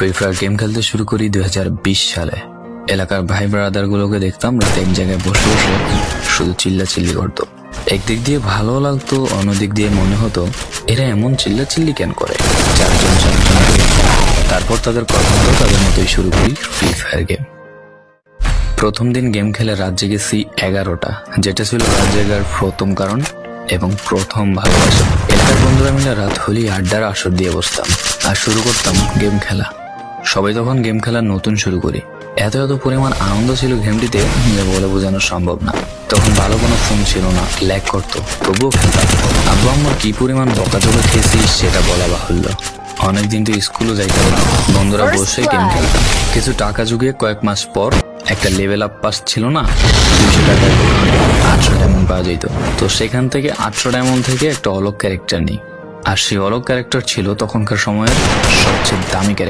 Free fire game খেলতে শুরু করি 2020 সালে। এলাকার ভাই ব্রাদার গুলোকে দেখতাম রাতে এক জায়গায় বসে বসে শুধু চিল্লাচিল্লি করতো। একদিক দিয়ে ভালো লাগতো, অন্যদিক দিয়ে মনে হতো এরা এমন চিল্লাচিল্লি কেন করে। চারজন তারপর তাদের কথা মতো তাদের মতোই শুরু করি ফ্রি ফায়ার গেম। প্রথম দিন গেম খেলে রাত জেগেছি 11টা, যেটা ছিল রাত জেগার প্রথম কারণ এবং প্রথম ভালোবাসা। এলাকার বন্ধুরা মিলে রাত হলেই আড্ডার আসর দিয়ে বসতাম আর শুরু করতাম গেম খেলা। সবাই তখন গেম খেলা নতুন শুরু করি। এত পরিমাণ আনন্দ ছিল গেমটিতে যে বলে বোঝানো সম্ভব না। তখন ভালো কোনো ফোন ছিল না, ল্যাগ করতো, তবুও খেলতাম। আব্বু আম্মুর কি পরিমাণ বকাঝকা খেয়েছি সেটা বলা বাহুল্য। অনেকদিন তো স্কুলও যাইতাম না, বন্ধুরা বসে গেম খেলতাম। কিছু টাকা জুগিয়ে কয়েক মাস পর একটা লেভেল আপ পাস ছিল না, 200 টাকায় 800 ডায়মন্ড পাওয়া যেত। তো সেখান থেকে 800 ডায়মন্ড থেকে একটা অলগ ক্যারেক্টার নিই। আর সেই অলগ ক্যারেক্টার ছিল তখনকার সময়ের সবচেয়ে দামি ক্যারেক্টার।